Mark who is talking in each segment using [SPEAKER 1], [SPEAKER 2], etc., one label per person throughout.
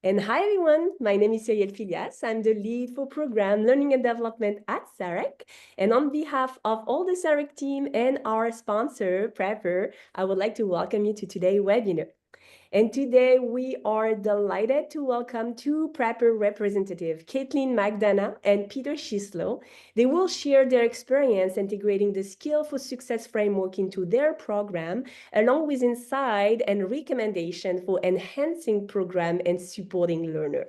[SPEAKER 1] And hi everyone, my name is Cyril Filias. I'm the lead for program learning and development at SAREC. And on behalf of all the SAREC team and our sponsor, Prepr, I would like to welcome you to today's webinar. And today we are delighted to welcome two Prepr representatives, Caitlin McDonough and Peter Shislow. They will share their experience integrating the Skill for Success framework into their program, along with insight and recommendation for enhancing program and supporting learner.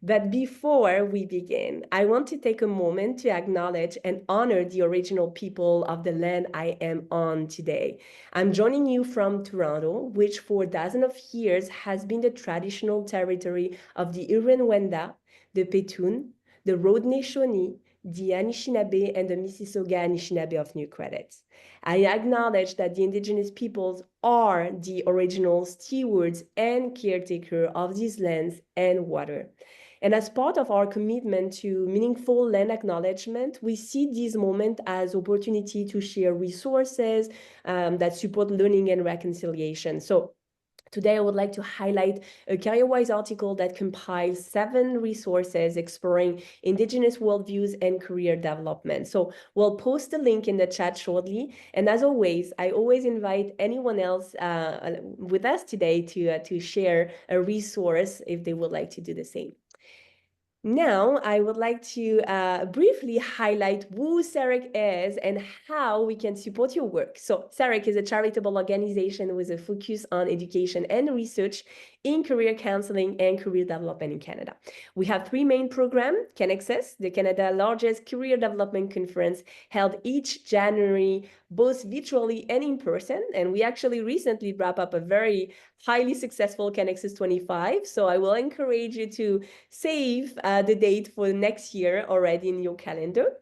[SPEAKER 1] But before we begin, I want to take a moment to acknowledge and honor the original people of the land I am on today. I'm joining you from Toronto, which for dozens of years has been the traditional territory of the Huron-Wendat, the Petun, the Haudenosaunee, the Anishinaabe, and the Mississauga Anishinaabe of New Credits. I acknowledge that the Indigenous peoples are the original stewards and caretakers of these lands and water. And as part of our commitment to meaningful land acknowledgement, we see this moment as opportunity to share resources that support learning and reconciliation. So today, I would like to highlight a CareerWise article that compiles 7 resources exploring Indigenous worldviews and career development. So we'll post the link in the chat shortly. And as always, I always invite anyone else with us today to share a resource if they would like to do the same. Now, I would like to briefly highlight who SAREC is and how we can support your work. So SAREC is a charitable organization with a focus on education and research in career counseling and career development in Canada. We have 3 main programs: CanAccess, the Canada's largest career development conference, held each January, both virtually and in person. And we actually recently wrapped up a very highly successful CanAccess 25. So I will encourage you to save the date for next year already in your calendar.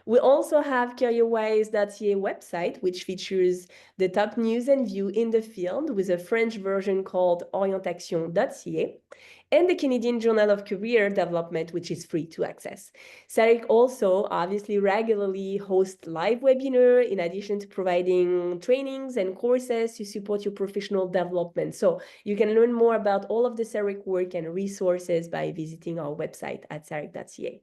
[SPEAKER 1] We also have CareerWise.ca website, which features the top news and view in the field with a French version called orientation.ca, and the Canadian Journal of Career Development, which is free to access. SAREC also obviously regularly hosts live webinar in addition to providing trainings and courses to support your professional development. So you can learn more about all of the SAREC work and resources by visiting our website at sarec.ca.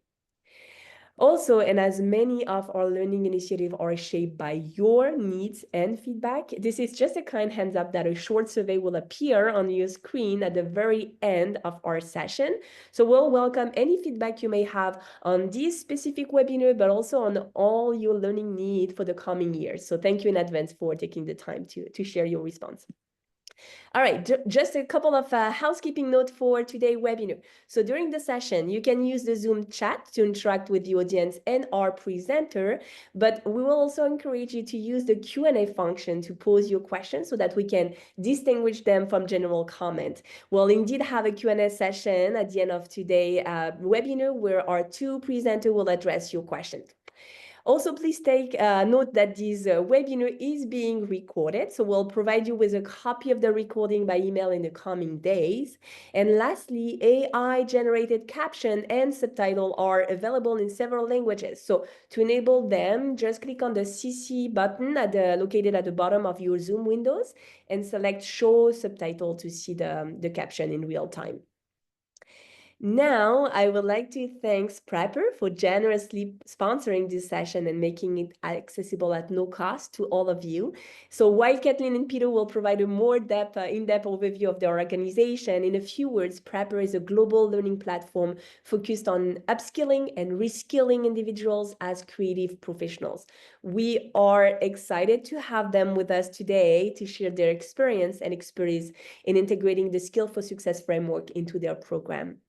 [SPEAKER 1] Also, and as many of our learning initiatives are shaped by your needs and feedback, this is just a kind hands up that a short survey will appear on your screen at the very end of our session. So we'll welcome any feedback you may have on this specific webinar, but also on all your learning needs for the coming years. So thank you in advance for taking the time to share your response. All right, just a couple of housekeeping notes for today's webinar. So during the session, you can use the Zoom chat to interact with the audience and our presenter, but we will also encourage you to use the Q&A function to pose your questions so that we can distinguish them from general comment. We'll indeed have a Q&A session at the end of today's webinar where our 2 presenters will address your questions. Also, please take note that this webinar is being recorded, so we'll provide you with a copy of the recording by email in the coming days. And lastly, AI-generated caption and subtitle are available in several languages. So to enable them, just click on the CC button located at the bottom of your Zoom windows and select Show Subtitle to see the caption in real time. Now, I would like to thank Prepr for generously sponsoring this session and making it accessible at no cost to all of you. So while Kathleen and Peter will provide a more in-depth overview of their organization, in a few words, Prepr is a global learning platform focused on upskilling and reskilling individuals as creative professionals. We are excited to have them with us today to share their experience and expertise in integrating the Skill for Success framework into their program.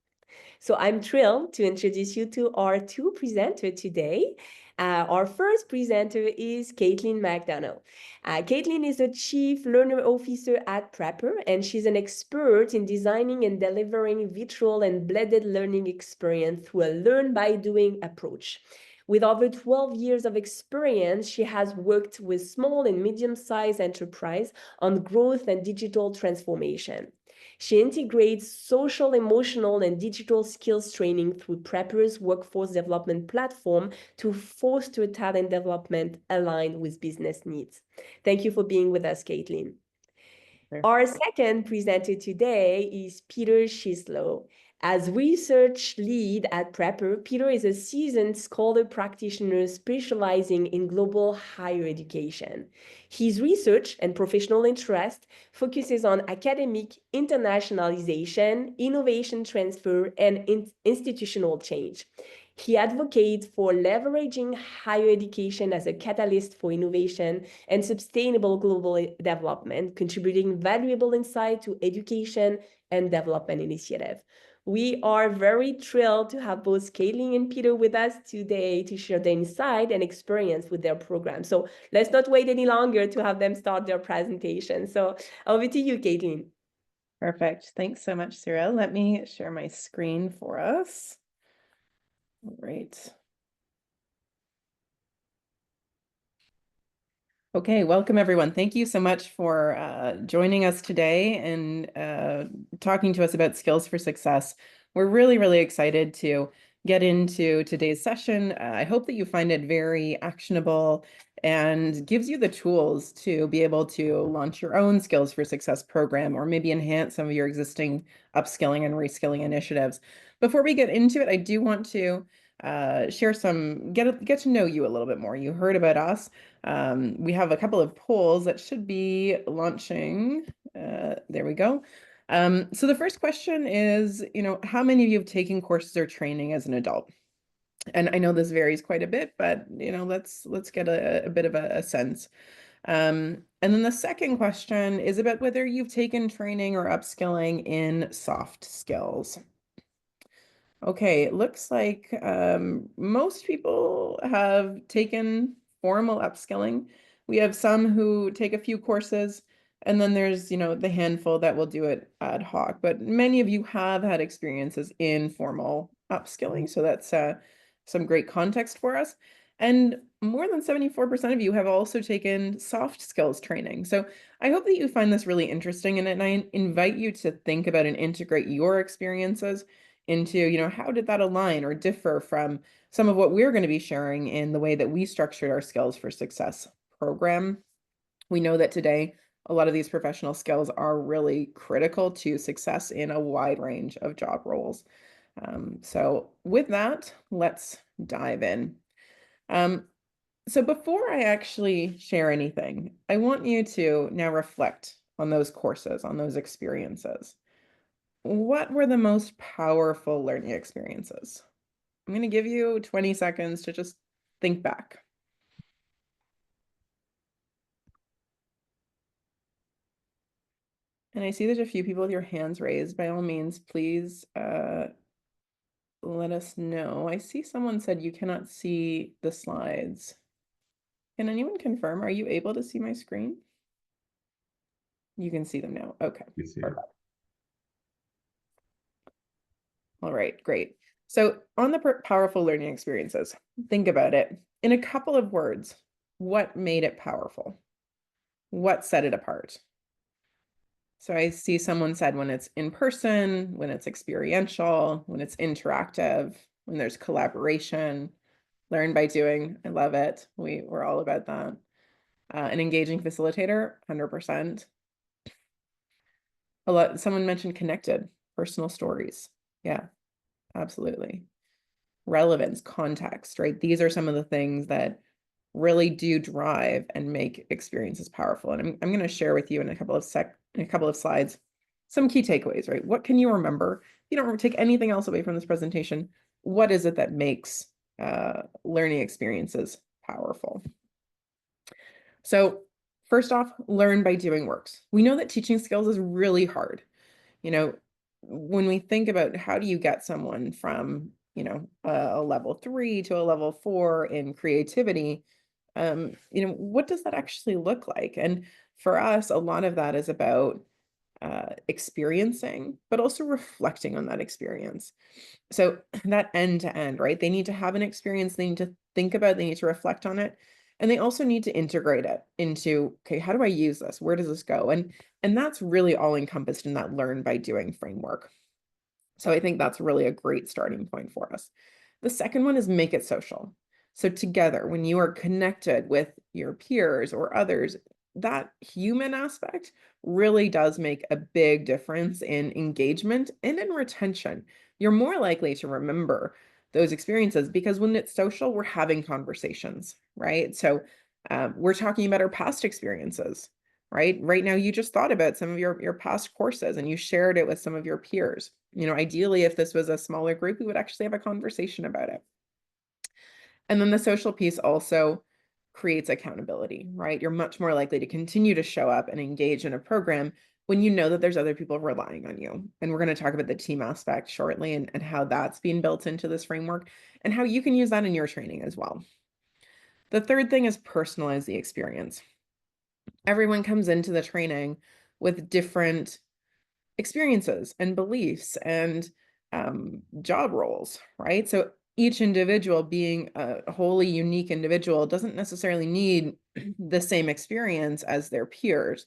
[SPEAKER 1] So I'm thrilled to introduce you to our 2 presenters today. Our first presenter is Caitlin McDonough. Caitlin is the Chief Learner Officer at Prepr, and she's an expert in designing and delivering virtual and blended learning experience through a learn-by-doing approach. With over 12 years of experience, she has worked with small and medium-sized enterprises on growth and digital transformation. She integrates social, emotional, and digital skills training through Prepr's workforce development platform to foster talent development aligned with business needs. Thank you for being with us, Caitlin.
[SPEAKER 2] Sure.
[SPEAKER 1] Our second presenter today is Peter Shislow. As research lead at Prepr, Peter is a seasoned scholar practitioner specializing in global higher education. His research and professional interest focuses on academic internationalization, innovation transfer, and institutional change. He advocates for leveraging higher education as a catalyst for innovation and sustainable global development, contributing valuable insight to education and development initiative. We are very thrilled to have both Caitlin and Peter with us today to share their insight and experience with their program. So let's not wait any longer to have them start their presentation. So over to you, Caitlin.
[SPEAKER 2] Perfect. Thanks so much, Cyril. Let me share my screen for us. All right. Okay, welcome everyone. Thank you so much for joining us today and talking to us about skills for success. We're really, really excited to get into today's session. I hope that you find it very actionable and gives you the tools to be able to launch your own skills for success program or maybe enhance some of your existing upskilling and reskilling initiatives. Before we get into it, I do want to share some, get to know you a little bit more. You heard about us. We have a couple of polls that should be launching. There we go. So the first question is, how many of you have taken courses or training as an adult? And I know this varies quite a bit, but let's get a bit of a sense. And then the second question is about whether you've taken training or upskilling in soft skills. Okay, it looks like most people have taken formal upskilling. We have some who take a few courses, and then there's, the handful that will do it ad hoc. But many of you have had experiences in formal upskilling, so that's some great context for us. And more than 74% of you have also taken soft skills training. So I hope that you find this really interesting, and I invite you to think about and integrate your experiences into, how did that align or differ from some of what we're going to be sharing in the way that we structured our Skills for Success program. We know that today, a lot of these professional skills are really critical to success in a wide range of job roles. So with that, let's dive in. So before I actually share anything, I want you to now reflect on those courses, on those experiences. What were the most powerful learning experiences? I'm going to give you 20 seconds to just think back. And I see there's a few people with your hands raised. By all means, please let us know. I see someone said you cannot see the slides. Can anyone confirm? Are you able to see my screen? You can see them now. Okay. Perfect. All right, great. So on the powerful learning experiences, think about it. In a couple of words, what made it powerful? What set it apart? So I see someone said when it's in person, when it's experiential, when it's interactive, when there's collaboration, learn by doing. I love it. We're all about that. An engaging facilitator, 100%. Someone mentioned connected, personal stories. Yeah, absolutely. Relevance, context, right? These are some of the things that really do drive and make experiences powerful. And I'm going to share with you in a couple of slides some key takeaways, right? What can you remember? If you don't take anything else away from this presentation, what is it that makes learning experiences powerful? So first off, learn by doing works. We know that teaching skills is really hard. When we think about how do you get someone from, a level 3 to a level 4 in creativity, what does that actually look like? And for us, a lot of that is about experiencing, but also reflecting on that experience. So that end to end, right? They need to have an experience, they need to think about, they need to reflect on it. And they also need to integrate it into, okay, how do I use this? Where does this go? And that's really all encompassed in that learn by doing framework. So I think that's really a great starting point for us. The second one is make it social. So together, when you are connected with your peers or others, that human aspect really does make a big difference in engagement and in retention. You're more likely to remember those experiences because when it's social, we're having conversations, right? So we're talking about our past experiences, right? Right now, you just thought about some of your past courses and you shared it with some of your peers. Ideally, if this was a smaller group, we would actually have a conversation about it. And then the social piece also creates accountability, right? You're much more likely to continue to show up and engage in a program when you know that there's other people relying on you. And we're going to talk about the team aspect shortly and how that's being built into this framework and how you can use that in your training as well. The third thing is personalize the experience. Everyone comes into the training with different experiences and beliefs and job roles, right? So each individual being a wholly unique individual doesn't necessarily need the same experience as their peers.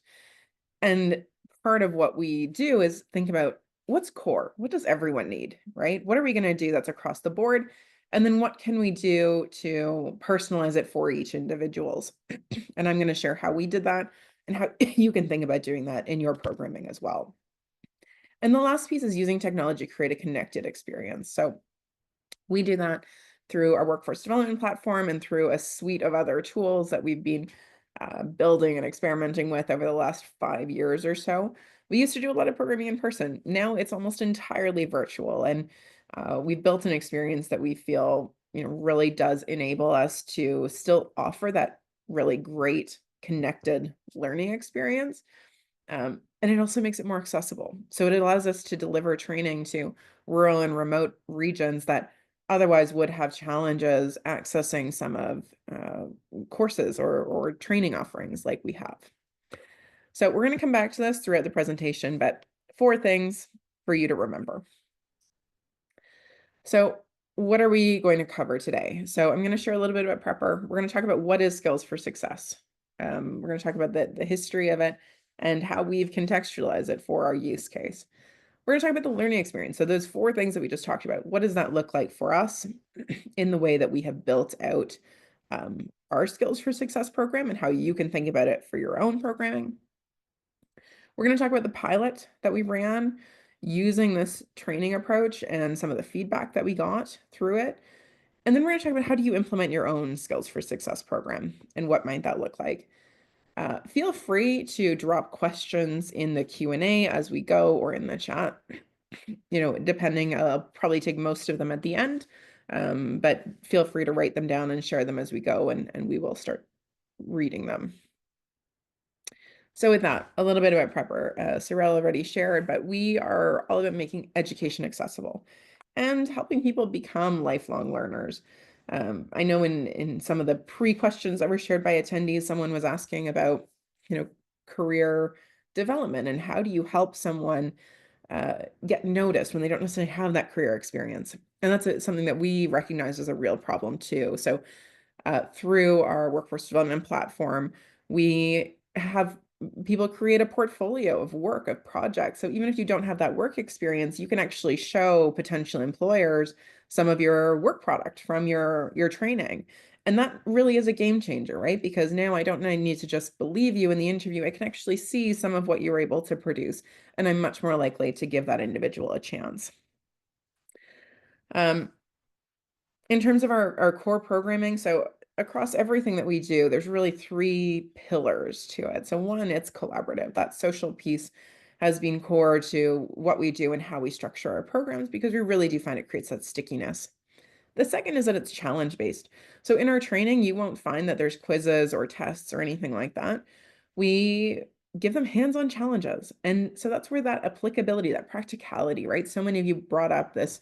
[SPEAKER 2] And part of what we do is think about what's core? What does everyone need, right? What are we going to do that's across the board? And then what can we do to personalize it for each individuals? And I'm going to share how we did that and how you can think about doing that in your programming as well. And the last piece is using technology to create a connected experience. So we do that through our workforce development platform and through a suite of other tools that we've been building and experimenting with over the last 5 years or so. We used to do a lot of programming in person. Now it's almost entirely virtual. And we've built an experience that we feel really does enable us to still offer that really great connected learning experience. And it also makes it more accessible. So it allows us to deliver training to rural and remote regions that otherwise would have challenges accessing some of courses or training offerings like we have. So we're going to come back to this throughout the presentation, but 4 things for you to remember. So what are we going to cover today? So I'm going to share a little bit about Prepr. We're going to talk about what is skills for success. We're going to talk about the history of it and how we've contextualized it for our use case. We're going to talk about the learning experience. So those 4 things that we just talked about, what does that look like for us in the way that we have built out our skills for success program and how you can think about it for your own programming. We're going to talk about the pilot that we ran using this training approach and some of the feedback that we got through it. And then we're going to talk about how do you implement your own skills for success program and what might that look like. Feel free to drop questions in the Q&A as we go or in the chat. Depending, I'll probably take most of them at the end, but feel free to write them down and share them as we go, and we will start reading them. So with that, a little bit about Prepr. Cyril already shared, but we are all about making education accessible and helping people become lifelong learners. I know in some of the pre-questions that were shared by attendees, someone was asking about, career development and how do you help someone get noticed when they don't necessarily have that career experience. And that's something that we recognize as a real problem too. So through our workforce development platform, we have people create a portfolio of work, of projects. So even if you don't have that work experience, you can actually show potential employers some of your work product from your training. And that really is a game changer, right? Because now I don't need to just believe you in the interview. I can actually see some of what you were able to produce. And I'm much more likely to give that individual a chance. In terms of our core programming, so across everything that we do, there's really 3 pillars to it. So one, it's collaborative. That social piece has been core to what we do and how we structure our programs because we really do find it creates that stickiness. The second is that it's challenge based. So in our training, you won't find that there's quizzes or tests or anything like that. We give them hands-on challenges. And so that's where that applicability, that practicality, right? So many of you brought up this,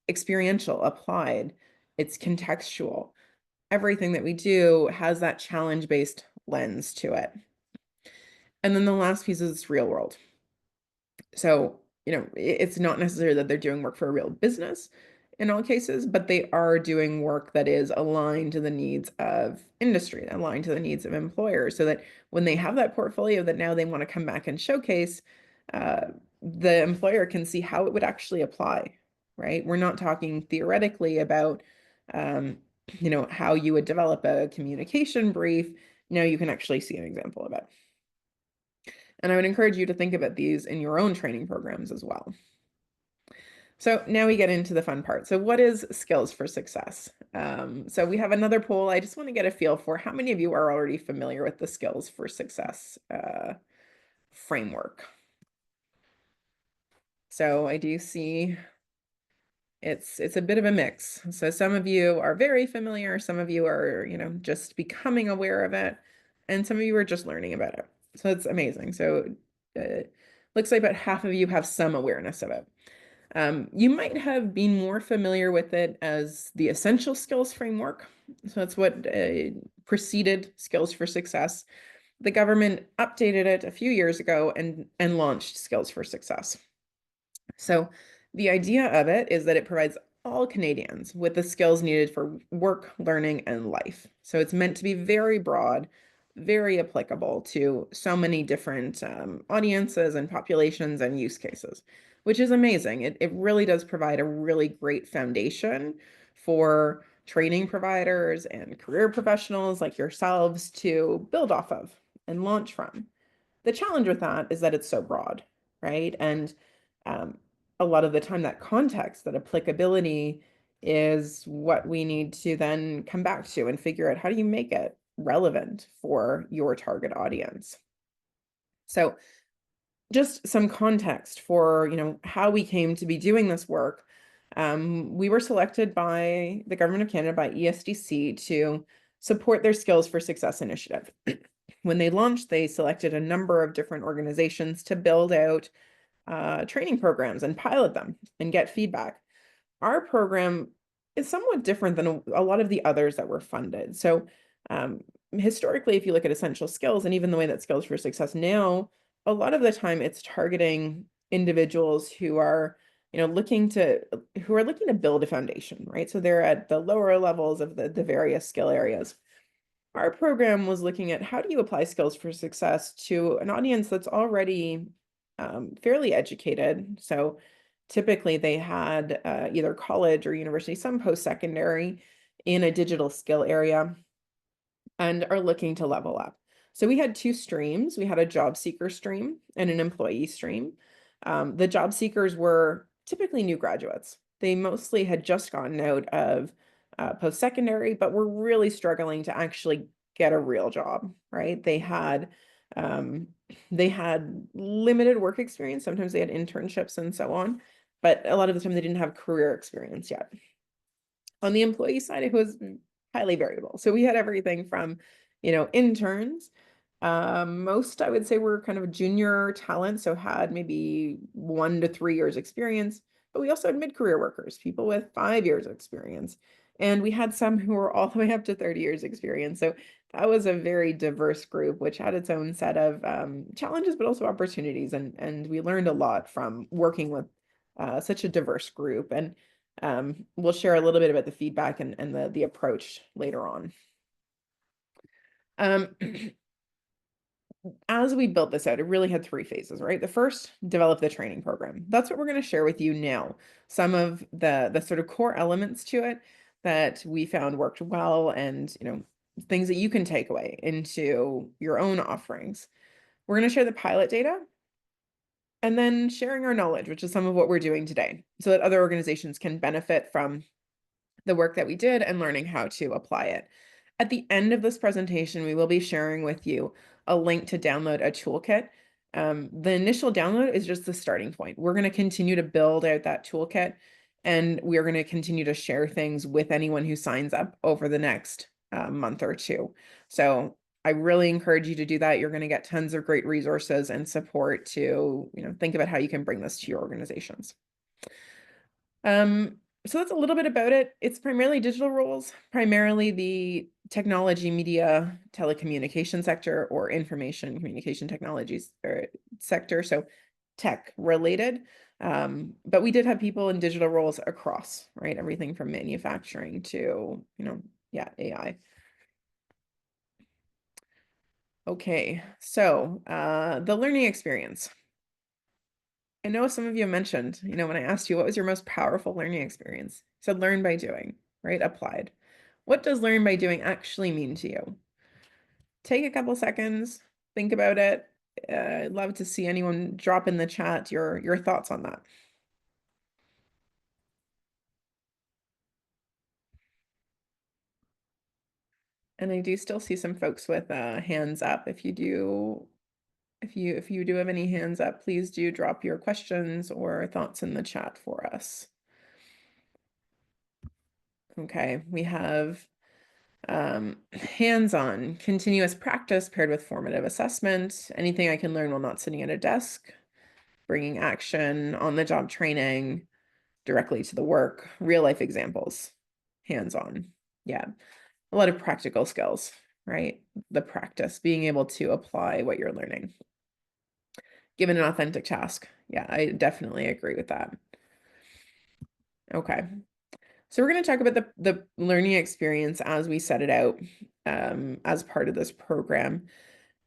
[SPEAKER 2] experiential, applied, it's contextual. Everything that we do has that challenge-based lens to it. And then the last piece is real world. So, it's not necessarily that they're doing work for a real business in all cases, but they are doing work that is aligned to the needs of industry, aligned to the needs of employers, so that when they have that portfolio that now they want to come back and showcase, the employer can see how it would actually apply, right? We're not talking theoretically about, how you would develop a communication brief. Now you can actually see an example of it. And I would encourage you to think about these in your own training programs as well. So now we get into the fun part. So what is skills for success? So we have another poll. I just want to get a feel for how many of you are already familiar with the skills for success framework. So I do see it's a bit of a mix. So some of you are very familiar, some of you are, just becoming aware of it, and some of you are just learning about it. So it's amazing. So looks like about half of you have some awareness of it. You might have been more familiar with it as the essential skills framework. So that's what preceded Skills for Success. The government updated it a few years ago and launched Skills for Success. So the idea of it is that it provides all Canadians with the skills needed for work, learning, and life. So it's meant to be very broad, very applicable to so many different audiences and populations and use cases, which is amazing. It really does provide a really great foundation for training providers and career professionals like yourselves to build off of and launch from. The challenge with that is that it's so broad, right? And um, a lot of the time that context, that applicability is what we need to then come back to and figure out how do you make it relevant for your target audience. So just some context for, how we came to be doing this work. We were selected by the Government of Canada, by ESDC, to support their Skills for Success initiative. When they launched, they selected a number of different organizations to build out training programs and pilot them and get feedback. Our program is somewhat different than a lot of the others that were funded. So historically, if you look at essential skills and even the way that Skills for Success now, a lot of the time it's targeting individuals who are looking to build a foundation, right? So they're at the lower levels of the various skill areas. Our program was looking at how do you apply Skills for Success to an audience that's already fairly educated. So typically they had either college or university, some post-secondary in a digital skill area, and are looking to level up. So we had two streams. We had a job seeker stream and an employee stream. The job seekers were typically new graduates. They mostly had just gotten out of post-secondary, but were really struggling to actually get a real job, right? They had limited work experience. Sometimes they had internships and so on, but a lot of the time they didn't have career experience yet. On the employee side, it was highly variable. So we had everything from, interns. Most I would say were kind of junior talent, so had maybe 1 to 3 years experience, but we also had mid-career workers, people with 5 years experience. And we had some who were all the way up to 30 years experience. So that was a very diverse group, which had its own set of challenges, but also opportunities. And we learned a lot from working with such a diverse group. And we'll share a little bit about the feedback and the approach later on. As we built this out, it really had 3 phases, right? The first, develop the training program. That's what we're going to share with you now. Some of the sort of core elements to it that we found worked well, and things that you can take away into your own offerings. We're going to share the pilot data, and then sharing our knowledge, which is some of what we're doing today, so that other organizations can benefit from the work that we did and learning how to apply it. At the end of this presentation, we will be sharing with you a link to download a toolkit. The initial download is just the starting point. We're going to continue to build out that toolkit, and we're going to continue to share things with anyone who signs up over the next month or two. So I really encourage you to do that. You're going to get tons of great resources and support to, think about how you can bring this to your organizations. So that's a little bit about it. It's primarily digital roles, primarily the technology, media, telecommunication sector, or information and communication technologies sector. So tech related. But we did have people in digital roles across, right? Everything from manufacturing to, AI. Okay, so the learning experience. I know some of you mentioned, when I asked you, what was your most powerful learning experience? You said learn by doing, right? Applied. What does learn by doing actually mean to you? Take a couple seconds, think about it. I'd love to see anyone drop in the chat your thoughts on that. And I do still see some folks with hands up. If you do have any hands up, please do drop your questions or thoughts in the chat for us. Okay, we have hands-on, continuous practice paired with formative assessment, anything I can learn while not sitting at a desk, bringing action, on-the-job training, directly to the work, real-life examples, hands-on. Yeah, a lot of practical skills, right? The practice, being able to apply what you're learning, given an authentic task. Yeah, I definitely agree with that. Okay. So we're going to talk about the learning experience as we set it out as part of this program.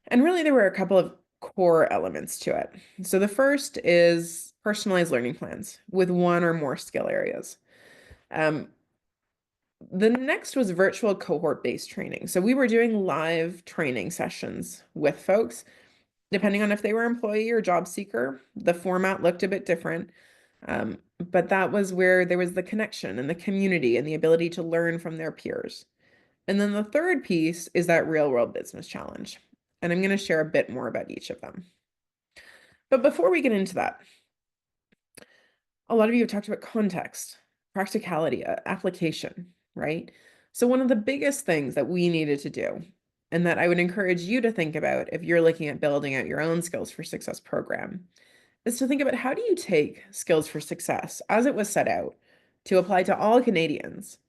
[SPEAKER 2] And really, there were a couple of core elements to it. So the first is personalized learning plans with one or more skill areas. The next was virtual cohort-based training. So we were doing live training sessions with folks, depending on if they were employee or job seeker. The format looked a bit different. But that was where there was the connection and the community and the ability to learn from their peers. And then the third piece is that real world business challenge. And I'm going to share a bit more about each of them. But before we get into that, a lot of you have talked about context, practicality, application, right? So one of the biggest things that we needed to do, and that I would encourage you to think about if you're looking at building out your own Skills for Success program, is to think about how do you take Skills for Success as it was set out to apply to all Canadians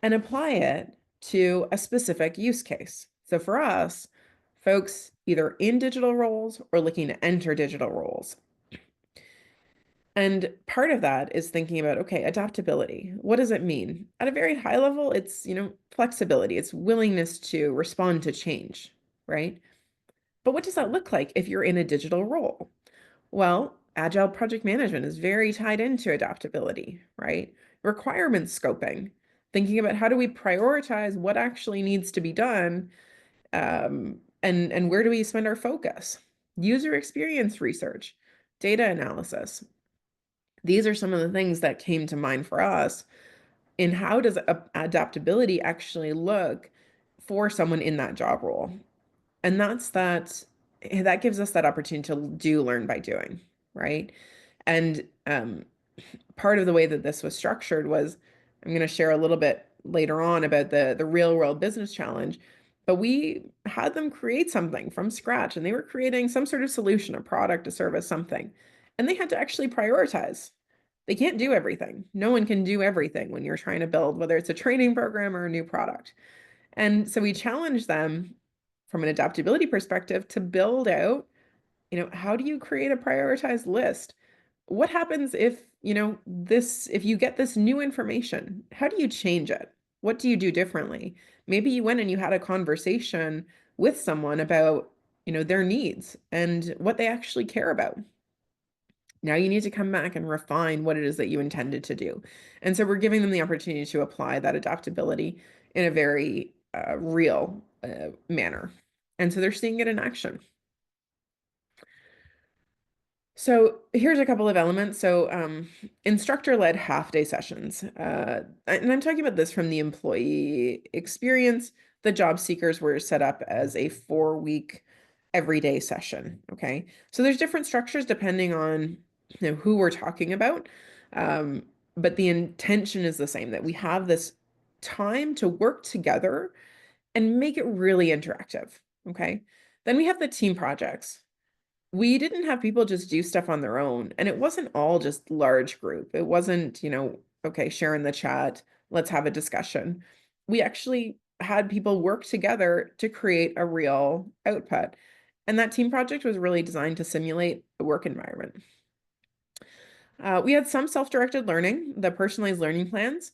[SPEAKER 2] and apply it to a specific use case. So for us, folks either in digital roles or looking to enter digital roles. And part of that is thinking about, okay, adaptability. What does it mean? At a very high level, it's, flexibility, it's willingness to respond to change, right? But what does that look like if you're in a digital role? Well, agile project management is very tied into adaptability, right? Requirement scoping, thinking about how do we prioritize what actually needs to be done, and where do we spend our focus? User experience research, data analysis. These are some of the things that came to mind for us in how does adaptability actually look for someone in that job role. And that gives us that opportunity to do learn by doing, right? And part of the way that this was structured was, I'm going to share a little bit later on about the real world business challenge, but we had them create something from scratch, and they were creating some sort of solution, a product, a service, something. And they had to actually prioritize. They can't do everything. No one can do everything when you're trying to build, whether it's a training program or a new product. And so we challenged them from an adaptability perspective to build out, how do you create a prioritized list? What happens if, if you get this new information, how do you change it? What do you do differently? Maybe you went and you had a conversation with someone about, their needs and what they actually care about. Now you need to come back and refine what it is that you intended to do. And so we're giving them the opportunity to apply that adaptability in a very real manner. And so they're seeing it in action. So here's a couple of elements. So instructor-led half-day sessions. And I'm talking about this from the employee experience. The job seekers were set up as a 4-week everyday session. Okay. So there's different structures depending on who we're talking about. But the intention is the same, that we have this time to work together and make it really interactive. Okay. Then we have the team projects. We didn't have people just do stuff on their own. And it wasn't all just large group. It wasn't, okay, share in the chat, let's have a discussion. We actually had people work together to create a real output. And that team project was really designed to simulate a work environment. We had some self-directed learning, the personalized learning plans,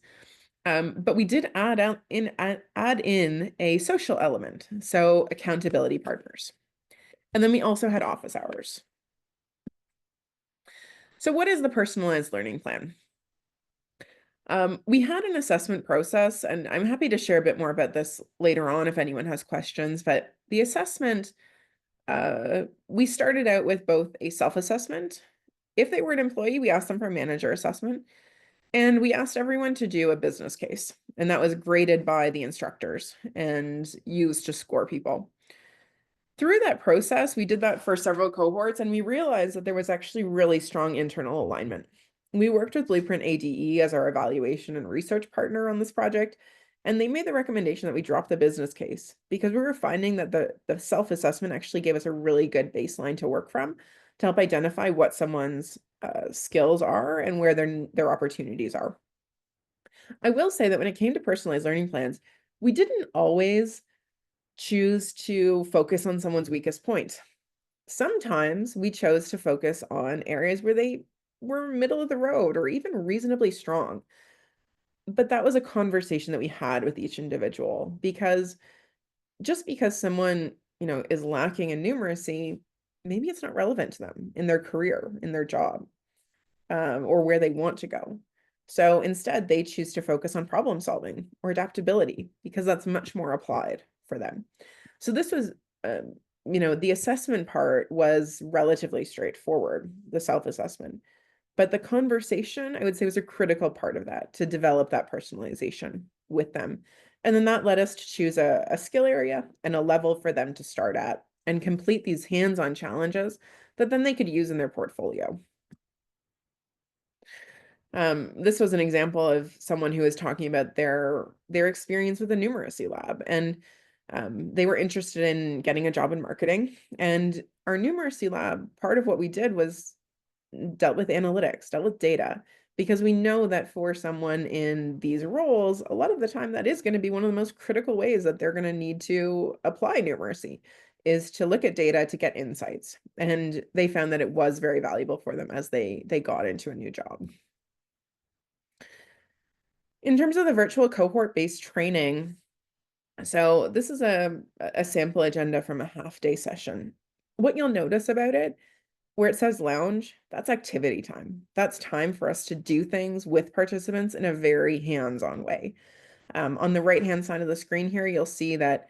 [SPEAKER 2] but we did add in a social element, so accountability partners. And then we also had office hours. So what is the personalized learning plan? We had an assessment process, and I'm happy to share a bit more about this later on if anyone has questions, but the assessment we started out with both a self-assessment. If they were an employee, we asked them for a manager assessment, and we asked everyone to do a business case. And that was graded by the instructors and used to score people. Through that process, we did that for several cohorts, and we realized that there was actually really strong internal alignment. We worked with Blueprint ADE as our evaluation and research partner on this project, and they made the recommendation that we drop the business case because we were finding that the self-assessment actually gave us a really good baseline to work from to help identify what someone's skills are and where their opportunities are. I will say that when it came to personalized learning plans, we didn't always choose to focus on someone's weakest point. Sometimes we chose to focus on areas where they were middle of the road or even reasonably strong. But that was a conversation that we had with each individual because just because someone, is lacking in numeracy, maybe it's not relevant to them in their career, in their job, or where they want to go. So instead, they choose to focus on problem solving or adaptability because that's much more applied for them. So this was, the assessment part was relatively straightforward, the self-assessment. But the conversation, I would say, was a critical part of that to develop that personalization with them. And then that led us to choose a skill area and a level for them to start at and complete these hands-on challenges that then they could use in their portfolio. This was an example of someone who was talking about their experience with the numeracy lab, and they were interested in getting a job in marketing. And our numeracy lab, part of what we did was dealt with analytics, dealt with data, because we know that for someone in these roles, a lot of the time that is going to be one of the most critical ways that they're going to need to apply numeracy is to look at data to get insights. And they found that it was very valuable for them as they got into a new job. In terms of the virtual cohort-based training, so this is a sample agenda from a half-day session. What you'll notice about it, where it says lounge, that's activity time. That's time for us to do things with participants in a very hands-on way. On the right-hand side of the screen here, you'll see that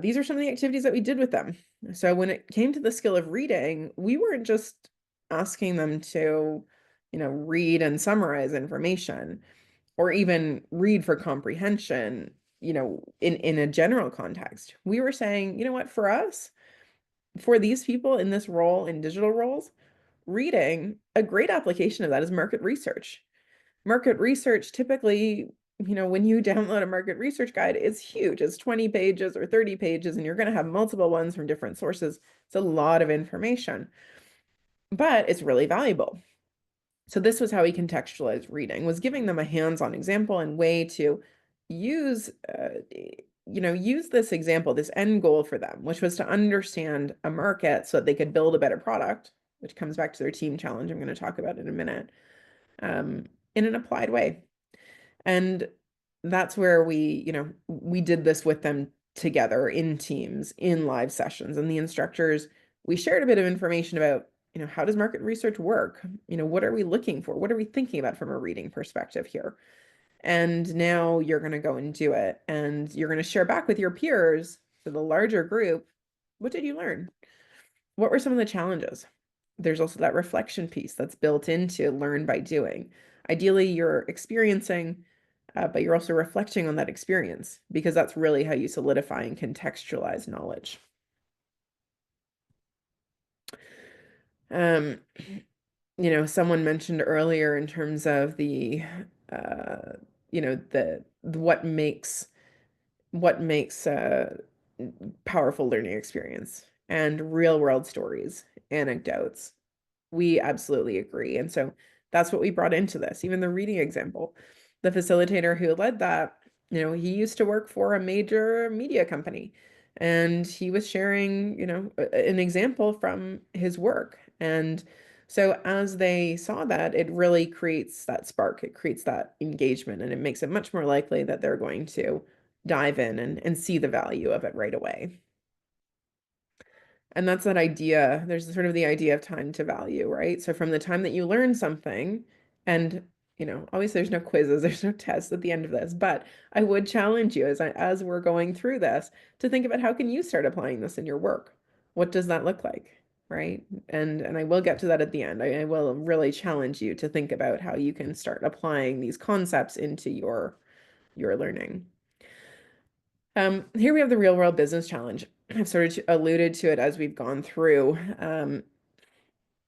[SPEAKER 2] these are some of the activities that we did with them. So when it came to the skill of reading, we weren't just asking them to, read and summarize information or even read for comprehension, in a general context. We were saying, you know what, for us, for these people in this role, in digital roles, reading, a great application of that is market research. Market research typically, when you download a market research guide, it's huge. It's 20 pages or 30 pages, and you're going to have multiple ones from different sources. It's a lot of information, but it's really valuable. So this was how he contextualized reading, was giving them a hands-on example and way to use, use this example, this end goal for them, which was to understand a market so that they could build a better product, which comes back to their team challenge I'm going to talk about in a minute, in an applied way. And that's where we did this with them together in teams, in live sessions. And the instructors, we shared a bit of information about how does market research work? What are we looking for? What are we thinking about from a reading perspective here? And now you're going to go and do it. And you're going to share back with your peers, so the larger group, what did you learn? What were some of the challenges? There's also that reflection piece that's built into learn by doing. Ideally, you're experiencing, but you're also reflecting on that experience because that's really how you solidify and contextualize knowledge. Someone mentioned earlier in terms of the what makes powerful learning experience and real world stories, anecdotes. We absolutely agree. And so that's what we brought into this. Even the reading example, the facilitator who led that, he used to work for a major media company, and he was sharing, an example from his work. And so as they saw that, it really creates that spark, it creates that engagement, and it makes it much more likely that they're going to dive in and see the value of it right away. And that's that idea. There's sort of the idea of time to value, right? So from the time that you learn something, and obviously there's no quizzes, there's no tests at the end of this, but I would challenge you as we're going through this to think about how can you start applying this in your work? what does that look like? Right? And I will get to that at the end. I will really challenge you to think about how you can start applying these concepts into your learning. Here we have the real world business challenge. I've sort of alluded to it as we've gone through.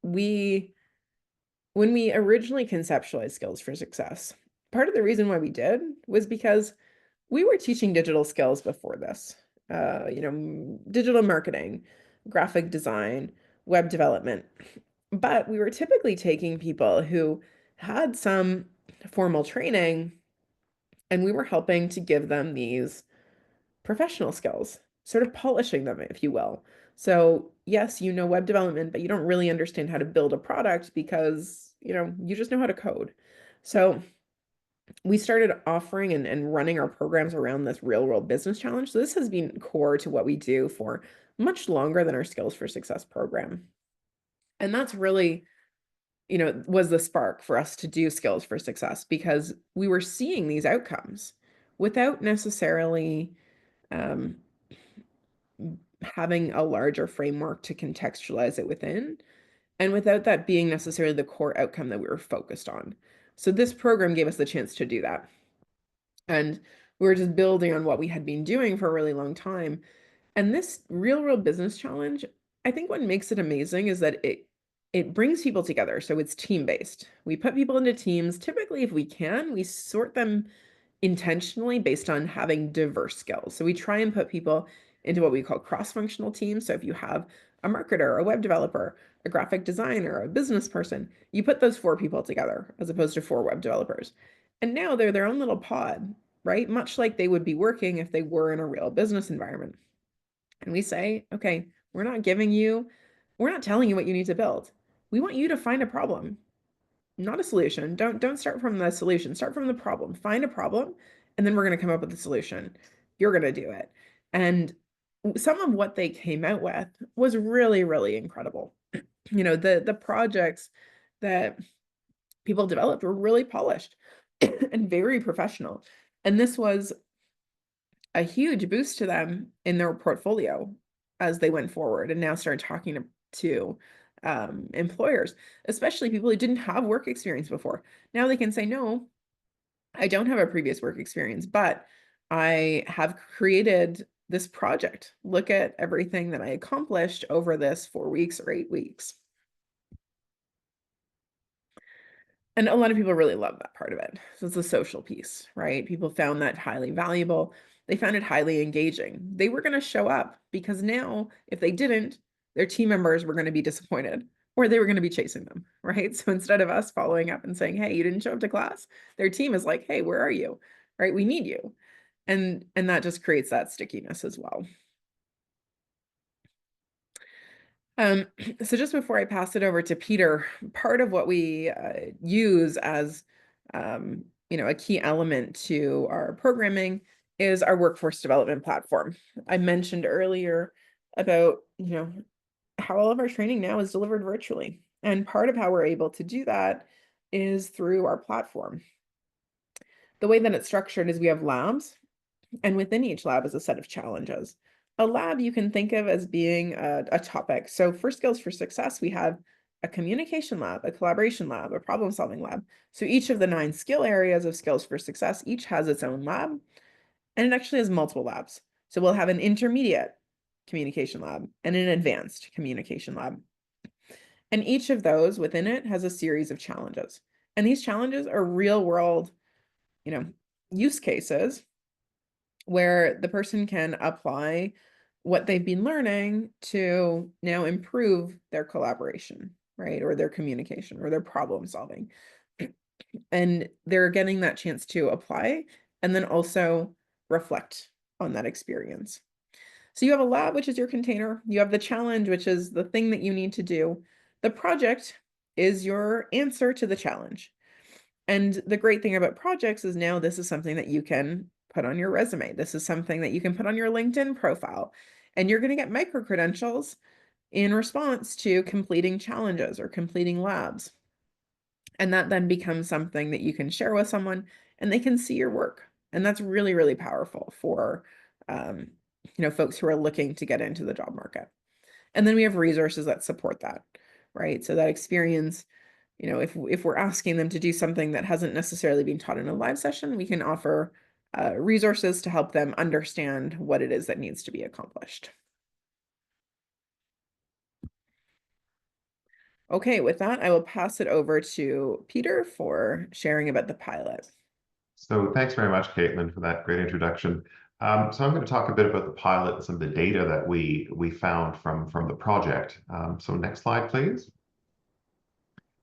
[SPEAKER 2] When we originally conceptualized skills for success, part of the reason why we did was because we were teaching digital skills before this. Digital marketing, graphic design, web development. But we were typically taking people who had some formal training, and we were helping to give them these professional skills, sort of polishing them, if you will. So yes, you know web development, but you don't really understand how to build a product because, you just know how to code. So we started offering and running our programs around this real world business challenge. So this has been core to what we do for much longer than our Skills for Success program. And that's really, was the spark for us to do Skills for Success, because we were seeing these outcomes without necessarily having a larger framework to contextualize it within, and without that being necessarily the core outcome that we were focused on. So this program gave us the chance to do that. And we were just building on what we had been doing for a really long time. And this real world business challenge, I think what makes it amazing is that it brings people together. So it's team based. We put people into teams. Typically, if we can, we sort them intentionally based on having diverse skills. So we try and put people into what we call cross-functional teams. So if you have a marketer, a web developer, a graphic designer, a business person, you put those 4 people together as opposed to 4 web developers. And now they're their own little pod, right? Much like they would be working if they were in a real business environment. And we say, okay, we're not telling you what you need to build. We want you to find a problem, not a solution. Don't start from the solution. Start from the problem. Find a problem, and then we're going to come up with a solution. You're going to do it. And some of what they came out with was really, really incredible. The projects that people developed were really polished and very professional. And this was a huge boost to them in their portfolio as they went forward and now started talking to employers, especially people who didn't have work experience before. Now they can say, no, I don't have a previous work experience, but I have created this project. Look at everything that I accomplished over this 4 weeks or 8 weeks. And a lot of people really love that part of it. So it's a social piece, right? People found that highly valuable. They found it highly engaging. They were going to show up because now, if they didn't, their team members were going to be disappointed or they were going to be chasing them, right? So instead of us following up and saying, hey, you didn't show up to class, their team is like, hey, where are you? Right? We need you. And that just creates that stickiness as well. So just before I pass it over to Peter, part of what we use as a key element to our programming is our workforce development platform. I mentioned earlier about how all of our training now is delivered virtually, and part of how we're able to do that is through our platform. The way that it's structured is we have labs, and within each lab is a set of challenges. A lab you can think of as being a topic. So for Skills for Success, we have a communication lab, a collaboration lab, a problem solving lab. So each of the 9 skill areas of Skills for Success, each has its own lab, and it actually has multiple labs. So we'll have an intermediate communication lab and an advanced communication lab. And each of those within it has a series of challenges. And these challenges are real world, use cases where the person can apply what they've been learning to now improve their collaboration, right? Or their communication or their problem solving. And they're getting that chance to apply and then also reflect on that experience. So you have a lab, which is your container. You have the challenge, which is the thing that you need to do. The project is your answer to the challenge. And the great thing about projects is now this is something that you can put on your resume. This is something that you can put on your LinkedIn profile. And you're going to get micro credentials in response to completing challenges or completing labs. And that then becomes something that you can share with someone and they can see your work. And that's really, really powerful for folks who are looking to get into the job market. And then we have resources that support that, right? So that experience, if we're asking them to do something that hasn't necessarily been taught in a live session, we can offer resources to help them understand what it is that needs to be accomplished. Okay, with that, I will pass it over to Peter for sharing about the pilot.
[SPEAKER 3] So thanks very much, Caitlin, for that great introduction. So I'm going to talk a bit about the pilot and some of the data that we found from the project. So next slide, please.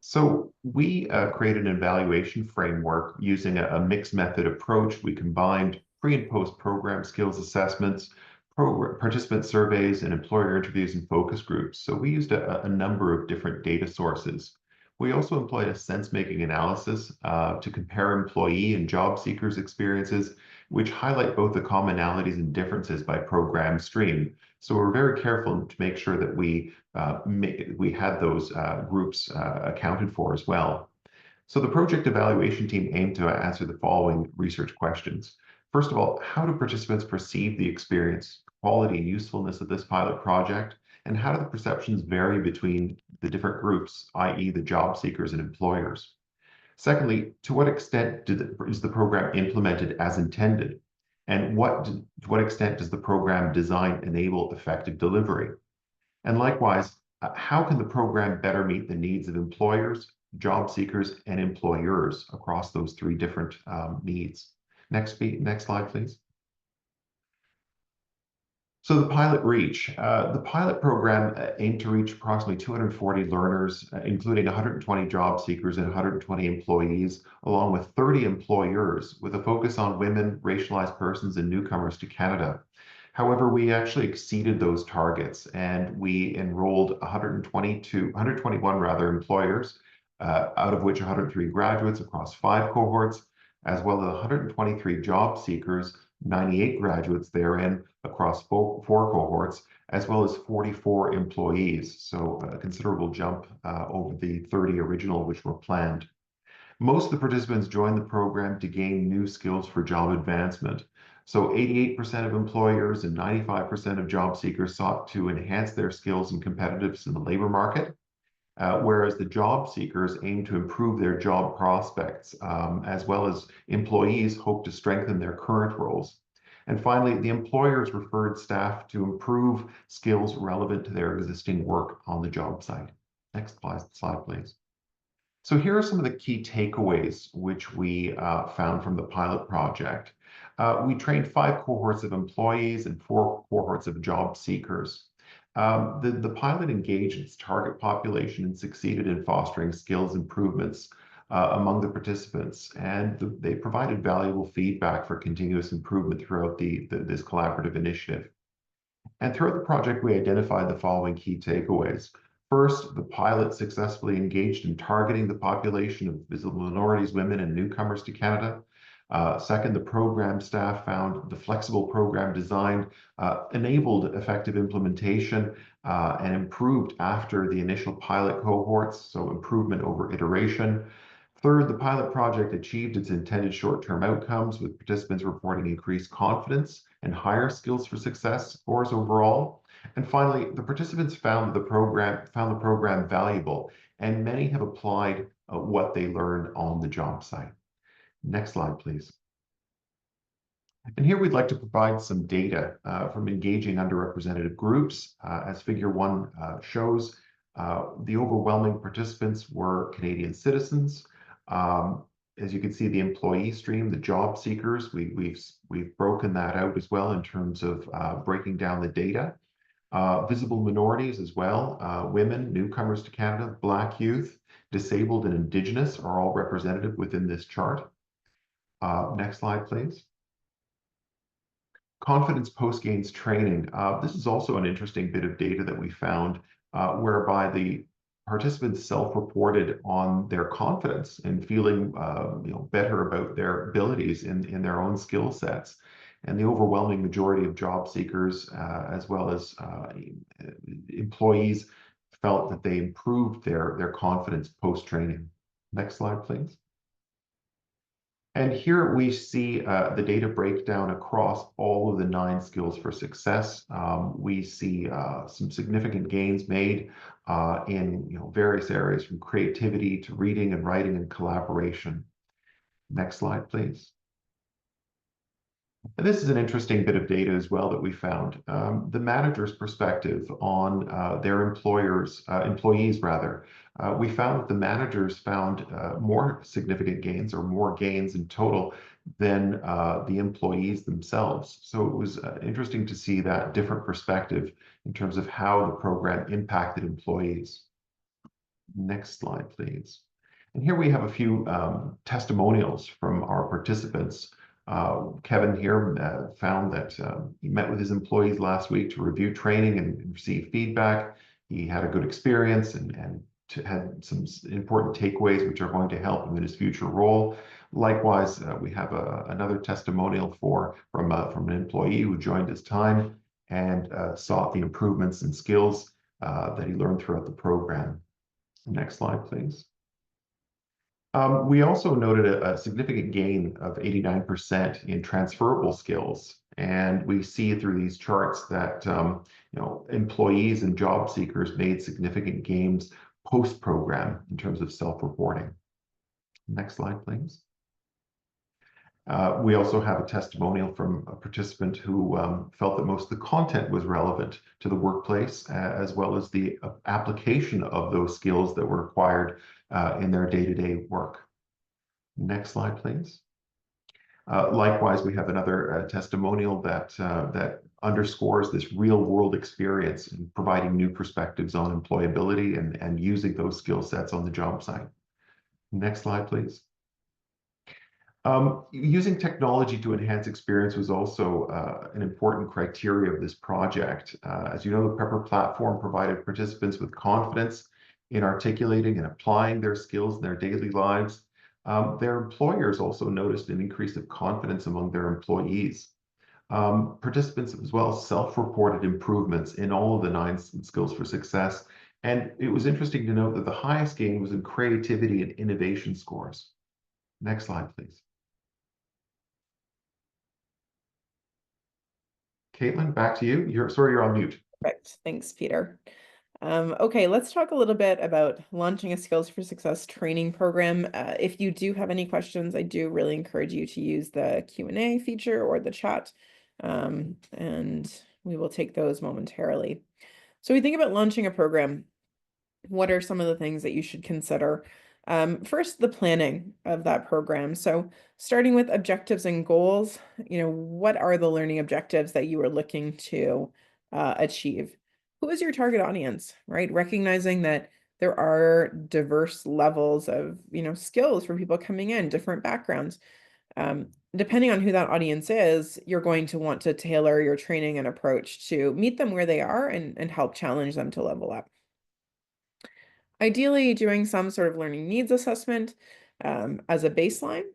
[SPEAKER 3] So we created an evaluation framework using a mixed method approach. We combined pre and post program skills assessments, participant surveys, and employer interviews and focus groups. So we used a number of different data sources. We also employed a sense-making analysis to compare employee and job seekers' experiences, which highlight both the commonalities and differences by program stream. So we're very careful to make sure that we had those groups accounted for as well. So the project evaluation team aimed to answer the following research questions. First of all, how do participants perceive the experience, quality, and usefulness of this pilot project? And how do the perceptions vary between the different groups, i.e. the job seekers and employers? Secondly, to what extent is the program implemented as intended? And to what extent does the program design enable effective delivery? And likewise, how can the program better meet the needs of employers, job seekers, and employers across those three different needs? Next slide, please. So the pilot reach. The pilot program aimed to reach approximately 240 learners, including 120 job seekers and 120 employees, along with 30 employers, with a focus on women, racialized persons, and newcomers to Canada. However, we actually exceeded those targets, and we enrolled 121 employers, out of which 103 graduates across 5 cohorts, as well as 123 job seekers, 98 graduates therein across 4 cohorts, as well as 44 employees. So a considerable jump over the 30 original which were planned. Most of the participants joined the program to gain new skills for job advancement. So 88% of employers and 95% of job seekers sought to enhance their skills and competitiveness in the labor market, whereas the job seekers aim to improve their job prospects, as well as employees hope to strengthen their current roles. And finally, the employers referred staff to improve skills relevant to their existing work on the job site. Next slide, please. So here are some of the key takeaways which we found from the pilot project. We trained 5 cohorts of employees and 4 cohorts of job seekers. The pilot engaged its target population and succeeded in fostering skills improvements among the participants, and they provided valuable feedback for continuous improvement throughout this collaborative initiative. And throughout the project, we identified the following key takeaways. First, the pilot successfully engaged in targeting the population of visible minorities, women, and newcomers to Canada. Second, the program staff found the flexible program design enabled effective implementation and improved after the initial pilot cohorts, so improvement over iteration. Third, the pilot project achieved its intended short-term outcomes, with participants reporting increased confidence and higher skills for success scores overall. And finally, the participants found the program valuable, and many have applied what they learned on the job site. Next slide, please. And here we'd like to provide some data from engaging underrepresented groups. As Figure 1 shows, the overwhelming participants were Canadian citizens. As you can see, the employee stream, the job seekers, we've broken that out as well in terms of breaking down the data. Visible minorities as well, women, newcomers to Canada, Black youth, disabled and Indigenous are all represented within this chart. Next slide, please. Confidence post-gains training. This is also an interesting bit of data that we found, whereby the participants self-reported on their confidence and feeling better about their abilities in their own skill sets. And the overwhelming majority of job seekers, as well as employees, felt that they improved their confidence post-training. Next slide, please. And here we see the data breakdown across all of the 9 skills for success. We see some significant gains made in various areas, from creativity to reading and writing and collaboration. Next slide, please. And this is an interesting bit of data as well that we found. The manager's perspective on their employees rather. We found that the managers found more significant gains, or more gains in total, than the employees themselves. So it was interesting to see that different perspective in terms of how the program impacted employees. Next slide, please. And here we have a few testimonials from our participants. Kevin here found that he met with his employees last week to review training and receive feedback. He had a good experience and had some important takeaways which are going to help him in his future role. Likewise, we have another testimonial from an employee who joined his time and saw the improvements in skills that he learned throughout the program. Next slide, please. We also noted a significant gain of 89% in transferable skills. And we see through these charts that employees and job seekers made significant gains post-program in terms of self-reporting. Next slide, please. We also have a testimonial from a participant who felt that most of the content was relevant to the workplace, as well as the application of those skills that were required in their day-to-day work. Next slide, please. Likewise, we have another testimonial that underscores this real-world experience in providing new perspectives on employability and using those skill sets on the job site. Next slide, please. Using technology to enhance experience was also an important criteria of this project. As you know, the Prepr platform provided participants with confidence in articulating and applying their skills in their daily lives. Their employers also noticed an increase of confidence among their employees. Participants as well self-reported improvements in all of the 9 skills for success. And it was interesting to note that the highest gain was in creativity and innovation scores. Next slide, please. Caitlin, back to you. Sorry, you're on mute.
[SPEAKER 2] Perfect. Thanks, Peter. Okay, let's talk a little bit about launching a Skills for Success training program. If you do have any questions, I do really encourage you to use the Q&A feature or the chat, and we will take those momentarily. So we think about launching a program. What are some of the things that you should consider? First, the planning of that program. So starting with objectives and goals, what are the learning objectives that you are looking to achieve? Who is your target audience, right? Recognizing that there are diverse levels of, skills for people coming in, different backgrounds. Depending on who that audience is, you're going to want to tailor your training and approach to meet them where they are and help challenge them to level up. Ideally, doing some sort of learning needs assessment as a baseline.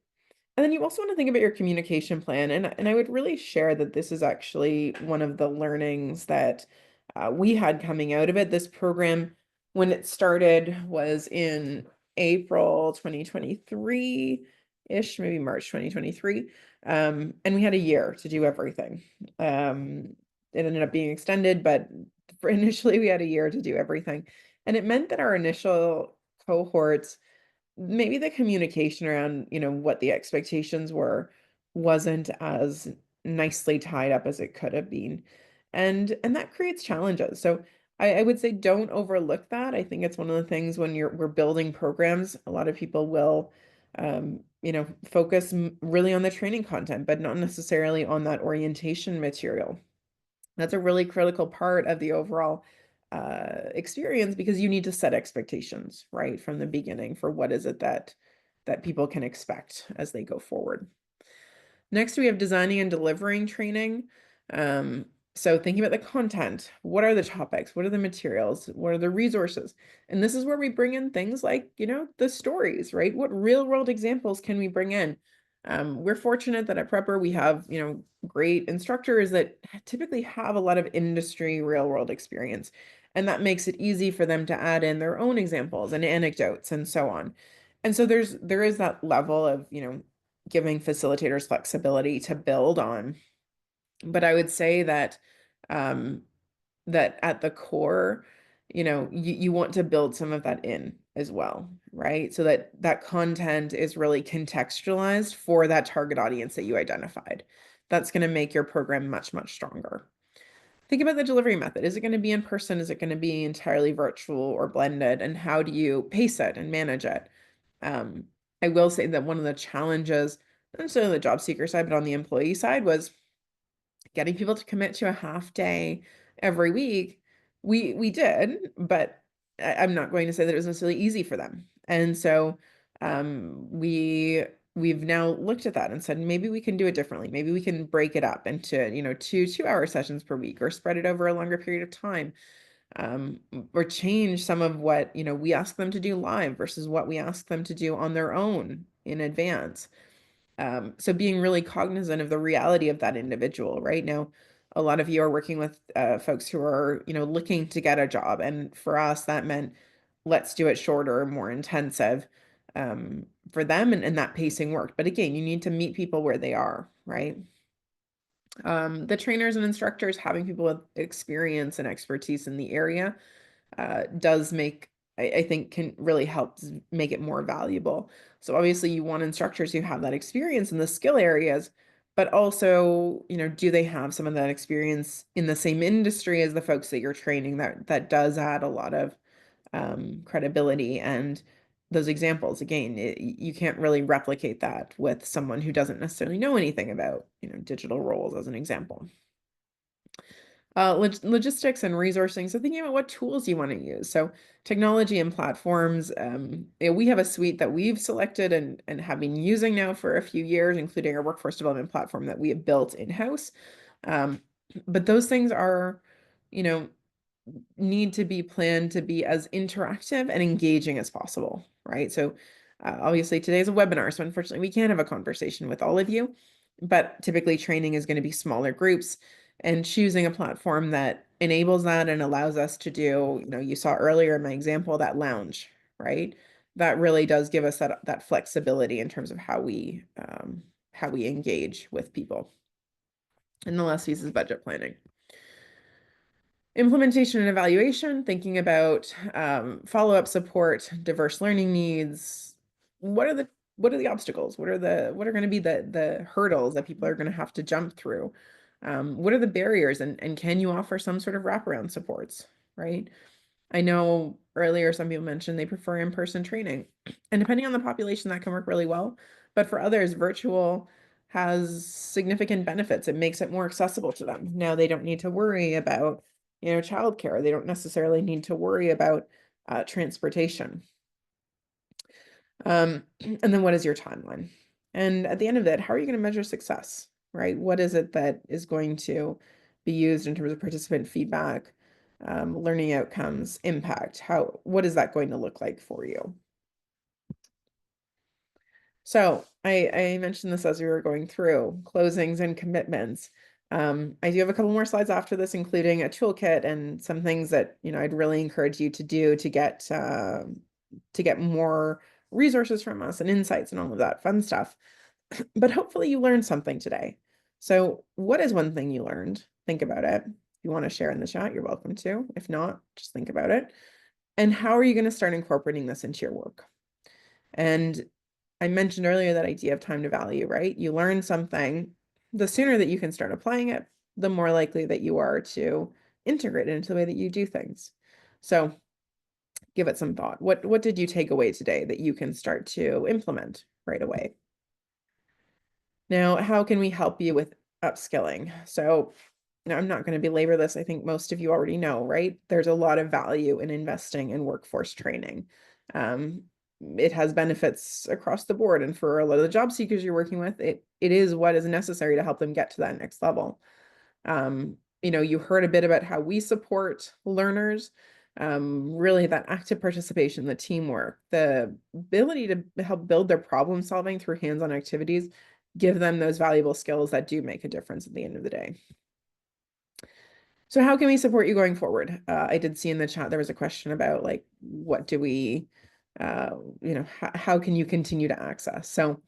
[SPEAKER 2] And then you also want to think about your communication plan. And I would really share that this is actually one of the learnings that we had coming out of it. This program, when it started, was in April 2023-ish, maybe March 2023. And we had a year to do everything. It ended up being extended, but initially we had a year to do everything. And it meant that our initial cohorts, maybe the communication around, what the expectations were wasn't as nicely tied up as it could have been. And that creates challenges. So I would say don't overlook that. I think it's one of the things when we're building programs, a lot of people will, focus really on the training content, but not necessarily on that orientation material. That's a really critical part of the overall experience, because you need to set expectations right from the beginning for what is it that people can expect as they go forward. Next, we have designing and delivering training. So thinking about the content, what are the topics? What are the materials? What are the resources? And this is where we bring in things like, the stories, right? What real world examples can we bring in? We're fortunate that at Prepr we have, great instructors that typically have a lot of industry real world experience. And that makes it easy for them to add in their own examples and anecdotes and so on. And so there is that level of, giving facilitators flexibility to build on. But I would say that that at the core, you want to build some of that in as well, right? So that that content is really contextualized for that target audience that you identified. That's going to make your program much, much stronger. Think about the delivery method. Is it going to be in person? Is it going to be entirely virtual or blended? And how do you pace it and manage it? I will say that one of the challenges, not necessarily on the job seeker side, but on the employee side, was getting people to commit to a half day every week. We did, but I'm not going to say that it was necessarily easy for them. And so we've now looked at that and said, maybe we can do it differently. Maybe we can break it up into, two-hour sessions per week, or spread it over a longer period of time. Or change some of what, we ask them to do live versus what we ask them to do on their own in advance. So being really cognizant of the reality of that individual. Right now, a lot of you are working with folks who are, looking to get a job. And for us, that meant let's do it shorter, more intensive for them. And that pacing worked. But again, you need to meet people where they are, right? The trainers and instructors, having people with experience and expertise in the area does make, I think, can really help make it more valuable. So obviously you want instructors who have that experience in the skill areas, but also, do they have some of that experience in the same industry as the folks that you're training? That does add a lot of credibility. And those examples, again, you can't really replicate that with someone who doesn't necessarily know anything about, digital roles, as an example. Logistics and resourcing. So thinking about what tools you want to use. So technology and platforms. We have a suite that we've selected and have been using now for a few years, including our workforce development platform that we have built in-house. But those things are, need to be planned to be as interactive and engaging as possible, right? So obviously today's a webinar, so unfortunately we can't have a conversation with all of you, but typically training is going to be smaller groups, and choosing a platform that enables that and allows us to do, you saw earlier in my example, that lounge, right? That really does give us that flexibility in terms of how we engage with people. And the last piece is budget planning. Implementation and evaluation, thinking about follow-up support, diverse learning needs. What are the obstacles? What are going to be the hurdles that people are going to have to jump through? What are the barriers, and can you offer some sort of wraparound supports, right? I know earlier some people mentioned they prefer in-person training, and depending on the population, that can work really well. But for others, virtual has significant benefits. It makes it more accessible to them. Now they don't need to worry about, childcare. They don't necessarily need to worry about transportation. And then what is your timeline? And at the end of it, how are you going to measure success, right? What is it that is going to be used in terms of participant feedback, learning outcomes, impact? What is that going to look like for you? So I mentioned this as we were going through closings and commitments. I do have a couple more slides after this, including a toolkit and some things that, I'd really encourage you to do to get more resources from us and insights and all of that fun stuff. But hopefully you learned something today. So what is one thing you learned? Think about it. If you want to share in the chat, you're welcome to. If not, just think about it. And how are you going to start incorporating this into your work? And I mentioned earlier that idea of time to value, right? You learn something, the sooner that you can start applying it, the more likely that you are to integrate it into the way that you do things. So give it some thought. What did you take away today that you can start to implement right away? Now, how can we help you with upskilling? So, I'm not going to belabor this. I think most of you already know, right? There's a lot of value in investing in workforce training. It has benefits across the board. And for a lot of the job seekers you're working with, it is what is necessary to help them get to that next level. You heard a bit about how we support learners, really that active participation, the teamwork, the ability to help build their problem solving through hands-on activities, give them those valuable skills that do make a difference at the end of the day. So how can we support you going forward? I did see in the chat there was a question about what do we, how can you continue to access? So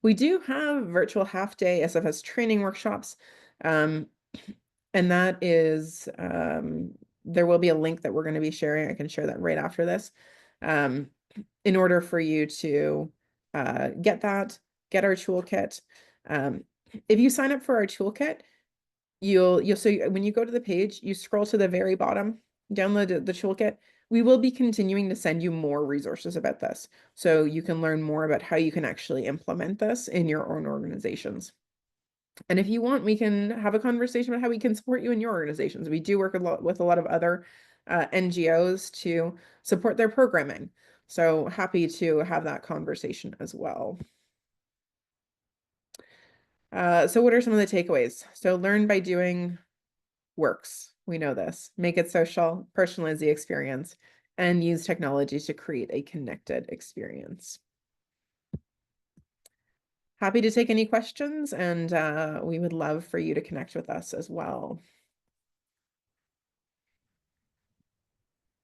[SPEAKER 2] We do have virtual half-day SFS training workshops. And that is, there will be a link that we're going to be sharing. I can share that right after this. In order for you to get our toolkit. If you sign up for our toolkit, so when you go to the page, you scroll to the very bottom, download the toolkit. We will be continuing to send you more resources about this, so you can learn more about how you can actually implement this in your own organizations. And if you want, we can have a conversation about how we can support you in your organizations. We do work a lot with a lot of other NGOs to support their programming. So happy to have that conversation as well. So what are some of the takeaways? So learn by doing works. We know this. Make it social, personalize the experience, and use technology to create a connected experience. Happy to take any questions, and we would love for you to connect with us as well.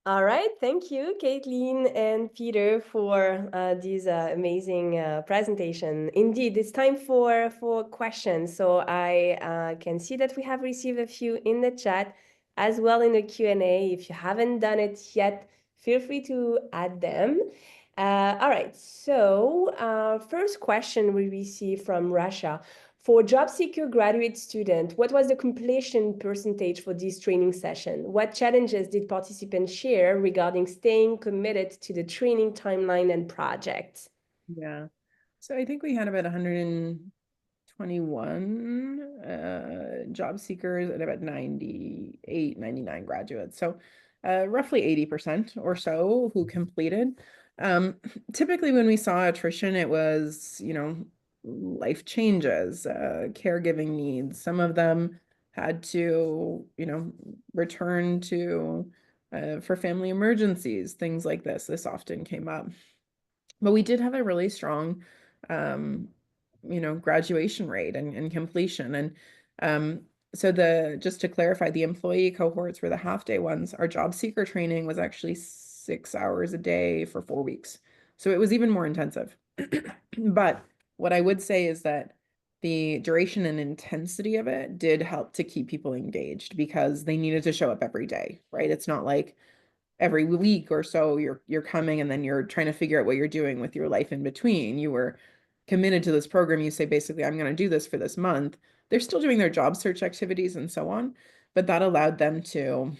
[SPEAKER 1] All right, thank you, Caitlin and Peter, for this amazing presentation. Indeed, it's time for questions. So I can see that we have received a few in the chat, as well in the Q&A. If you haven't done it yet, feel free to add them. All right, so first question we received from Russia. For job seeker graduate student, what was the completion percentage for this training session? What challenges did participants share regarding staying committed to the training timeline and projects?
[SPEAKER 2] Yeah, so I think we had about 121 job seekers and about 98, 99 graduates. So roughly 80% or so who completed. Typically when we saw attrition, it was, life changes, caregiving needs. Some of them had to, return to for family emergencies, things like this. This often came up. But we did have a really strong, graduation rate and completion. And so just to clarify, the employee cohorts were the half-day ones. Our job seeker training was actually 6 hours a day for 4 weeks. So it was even more intensive. But what I would say is that the duration and intensity of it did help to keep people engaged because they needed to show up every day, right? It's not like every week or so you're coming and then you're trying to figure out what you're doing with your life in between. You were committed to this program. You say, basically, I'm going to do this for this month. They're still doing their job search activities and so on, but that allowed them to,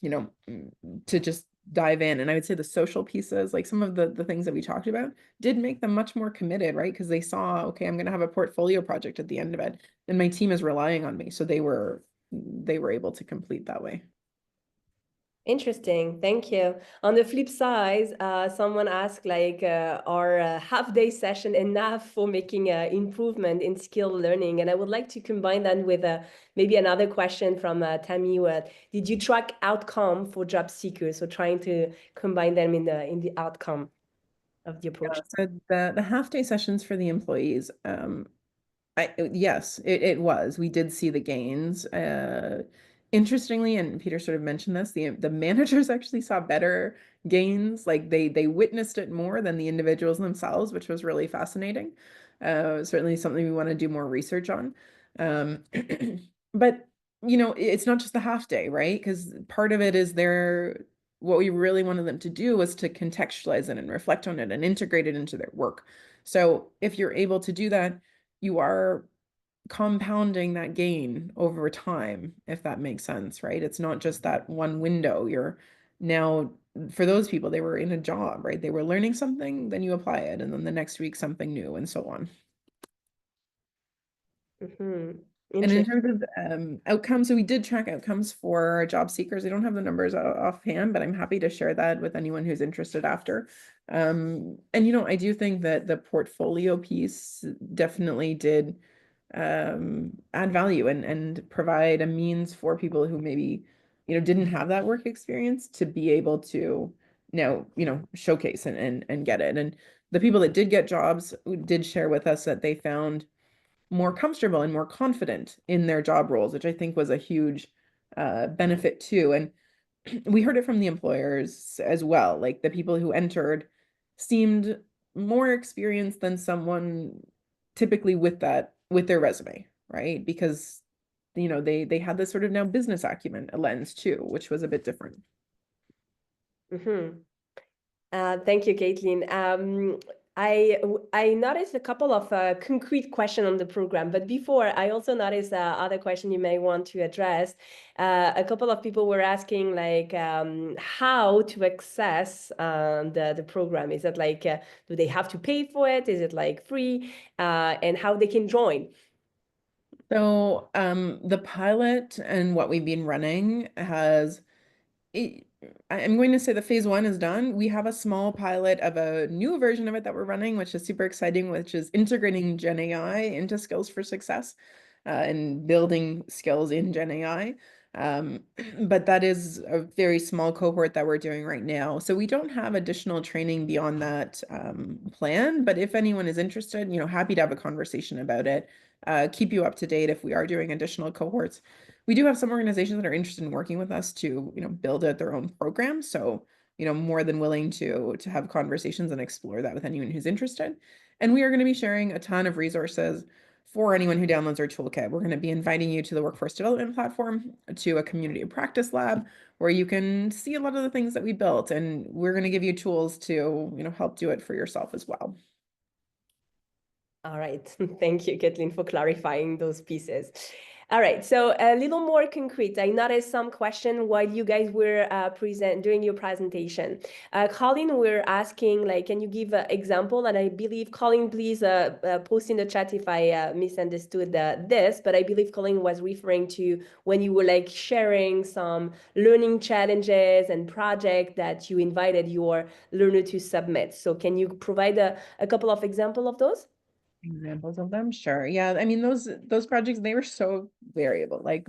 [SPEAKER 2] to just dive in. And I would say the social pieces, like some of the things that we talked about, did make them much more committed, right? Because they saw, okay, I'm going to have a portfolio project at the end of it, and my team is relying on me. So they were able to complete that way.
[SPEAKER 1] Interesting. Thank you. On the flip side, someone asked, like, are half-day session enough for making improvement in skill learning? And I would like to combine that with maybe another question from Tammy. Did you track outcome for job seekers? So trying to combine them in the outcome of the approach.
[SPEAKER 2] Yeah, so the half-day sessions for the employees, yes, it was. We did see the gains. Interestingly, and Peter sort of mentioned this, the managers actually saw better gains. Like they witnessed it more than the individuals themselves, which was really fascinating. Certainly something we want to do more research on. But it's not just the half day, right? Because part of it is what we really wanted them to do was to contextualize it and reflect on it and integrate it into their work. So if you're able to do that, you are compounding that gain over time, if that makes sense, right? It's not just that one window. You're now, for those people, they were in a job, right? They were learning something, then you apply it, and then the next week something new, and so on.
[SPEAKER 1] Mm-hmm.
[SPEAKER 2] And in terms of outcomes, so we did track outcomes for job seekers. I don't have the numbers offhand, but I'm happy to share that with anyone who's interested after. And I do think that the portfolio piece definitely did add value and provide a means for people who maybe didn't have that work experience to be able to now showcase and get it. And the people that did get jobs did share with us that they found more comfortable and more confident in their job roles, which I think was a huge benefit too. And we heard it from the employers as well. Like the people who entered seemed more experienced than someone typically with their resume, right? Because, you know, they had this sort of now business acumen lens too, which was a bit different.
[SPEAKER 1] Mm-hmm. Thank you, Caitlin. I noticed a couple of concrete questions on the program, but before I also noticed other question you may want to address. A couple of people were asking like how to access the program. Is it like do they have to pay for it? Is it like free? And how they can join?
[SPEAKER 2] So the pilot and what we've been running has I'm going to say the phase 1 is done. We have a small pilot of a new version of it that we're running, which is super exciting, which is integrating Gen AI into skills for success and building skills in Gen AI. But that is a very small cohort that we're doing right now. So we don't have additional training beyond that plan. But if anyone is interested, you know, happy to have a conversation about it, keep you up to date if we are doing additional cohorts. We do have some organizations that are interested in working with us to, you know, build out their own programs. So, you know, more than willing to have conversations and explore that with anyone who's interested. And we are going to be sharing a ton of resources for anyone who downloads our toolkit. We're going to be inviting you to the workforce development platform, to a community of practice lab, where you can see a lot of the things that we built. And we're going to give you tools to, you know, help do it for yourself as well.
[SPEAKER 1] All right. Thank you, Kathleen, for clarifying those pieces. All right. So a little more concrete. I noticed some question while you guys were doing your presentation. Colin, we're asking, like, can you give an example? And I believe, Colin, please post in the chat if I misunderstood this, but I believe Colin was referring to when you were like sharing some learning challenges and projects that you invited your learner to submit. So can you provide a couple of examples of those?
[SPEAKER 2] Examples of them, sure. Yeah, I mean those projects, they were so variable. Like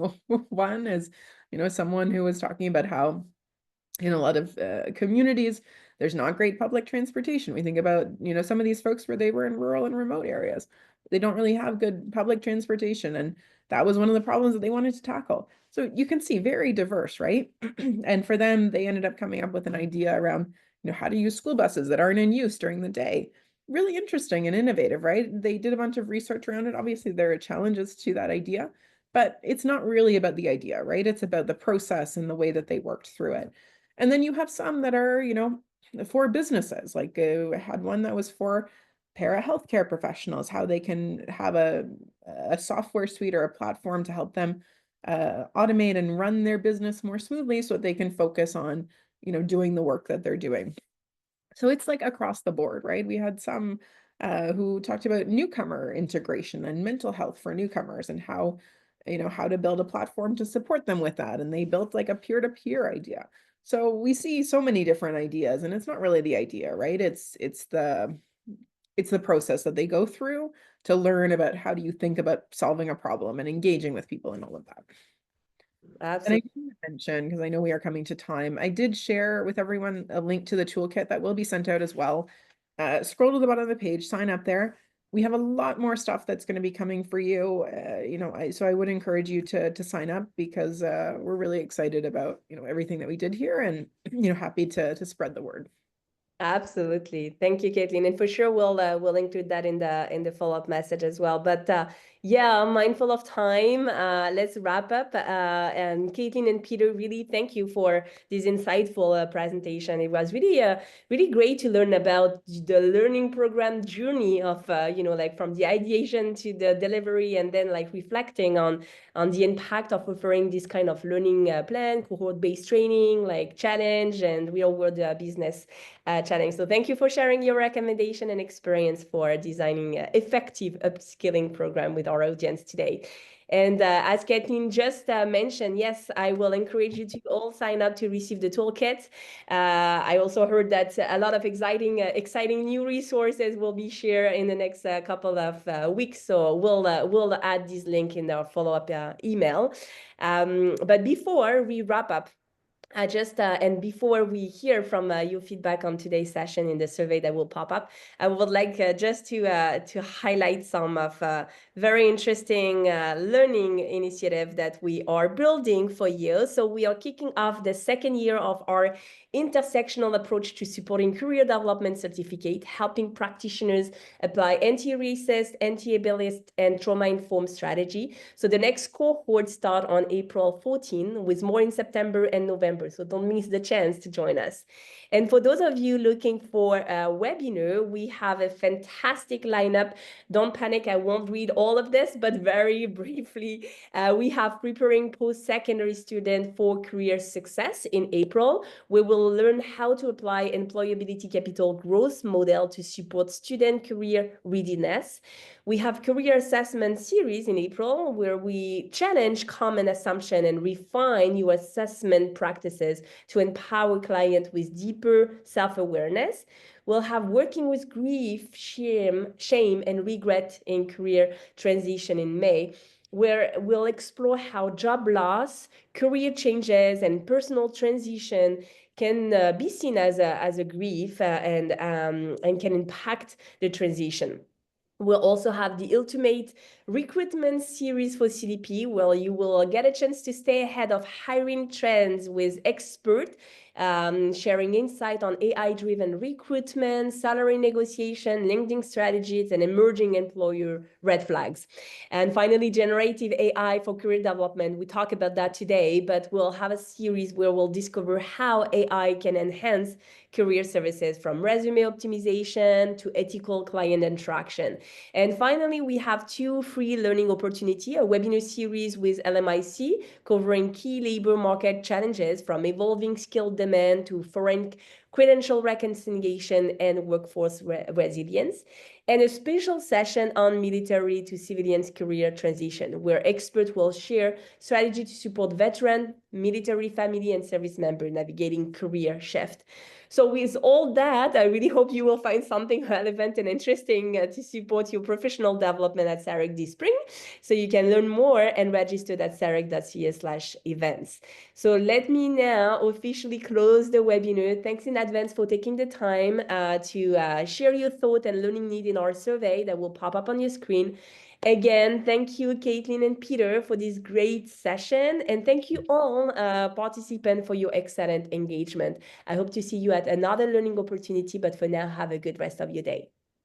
[SPEAKER 2] one is, you know, someone who was talking about how in a lot of communities there's not great public transportation. We think about, you know, some of these folks where they were in rural and remote areas. They don't really have good public transportation, and that was one of the problems that they wanted to tackle. So you can see very diverse, right? And for them, they ended up coming up with an idea around, you know, how to use school buses that aren't in use during the day. Really interesting and innovative, right? They did a bunch of research around it. Obviously, there are challenges to that idea, but it's not really about the idea, right? It's about the process and the way that they worked through it. And then you have some that are, you know, for businesses. Like I had one that was for para healthcare professionals, how they can have a software suite or a platform to help them automate and run their business more smoothly so that they can focus on, you know, doing the work that they're doing. So it's like across the board, right? We had some who talked about newcomer integration and mental health for newcomers and how, you know, how to build a platform to support them with that. And they built like a peer-to-peer idea. So we see so many different ideas, and it's not really the idea, right? It's the process that they go through to learn about how do you think about solving a problem and engaging with people and all of that. And I
[SPEAKER 1] Absolutely.
[SPEAKER 2] did mention, because I know we are coming to time, I did share with everyone a link to the toolkit that will be sent out as well. Scroll to the bottom of the page, sign up there. We have a lot more stuff that's going to be coming for you. You know, so I would encourage you to sign up, because we're really excited about, you know, everything that we did here, and, you know, happy to spread the word.
[SPEAKER 1] Absolutely. Thank you, Caitlin. And for sure, we'll include that in the follow-up message as well. But yeah, I'm mindful of time. Let's wrap up. And Caitlin and Peter, really thank you for this insightful presentation. It was really really great to learn about the learning program journey of you know, like from the ideation to the delivery, and then like reflecting on the impact of offering this kind of learning plan, cohort-based training, like challenge and real-world business challenge. So thank you for sharing your recommendation and experience for designing an effective upskilling program with our audience today. And as Kathleen just mentioned, yes, I will encourage you to all sign up to receive the toolkit. I also heard that a lot of exciting new resources will be shared in the next couple of weeks. So we'll add this link in our follow-up email. But before we wrap up, And before we hear from your feedback on today's session in the survey that will pop up, I would like just to highlight some of very interesting learning initiative that we are building for you. So we are kicking off the second year of our intersectional approach to supporting career development certificate, helping practitioners apply anti-racist, anti-ableist, and trauma-informed strategy. So the next cohort start on April 14, with more in September and November. So don't miss the chance to join us. And for those of you looking for a webinar, we have a fantastic lineup. Don't panic, I won't read all of this, but very briefly, we have preparing post-secondary student for career success in April. We will learn how to apply employability capital growth model to support student career readiness. We have career assessment series in April, where we challenge common assumption and refine your assessment practices to empower clients with deeper self-awareness. We'll have working with grief, shame, and regret in career transition in May, where we'll explore how job loss, career changes, and personal transition can be seen as a grief and can impact the transition. We'll also have the ultimate recruitment series for CDP, where you will get a chance to stay ahead of hiring trends with experts sharing insight on AI-driven recruitment, salary negotiation, LinkedIn strategies, and emerging employer red flags. And finally, generative AI for career development. We talk about that today, but we'll have a series where we'll discover how AI can enhance career services, from resume optimization to ethical client interaction. And finally, we have 2 free learning opportunities, a webinar series with LMIC covering key labor market challenges, from evolving skill demand to foreign credential reconciliation and workforce resilience, and a special session on military to civilians career transition, where experts will share strategy to support veteran, military family, and service member navigating career shift. So with all that, I really hope you will find something relevant and interesting to support your professional development at SAREC this spring. So you can learn more and register at sarec.ca/events. So let me now officially close the webinar. Thanks in advance for taking the time to share your thought and learning need in our survey that will pop up on your screen. Again, thank you, Caitlin and Peter, for this great session. And thank you all participants for your excellent engagement. I hope to see you at another learning opportunity, but for now, have a good rest of your day.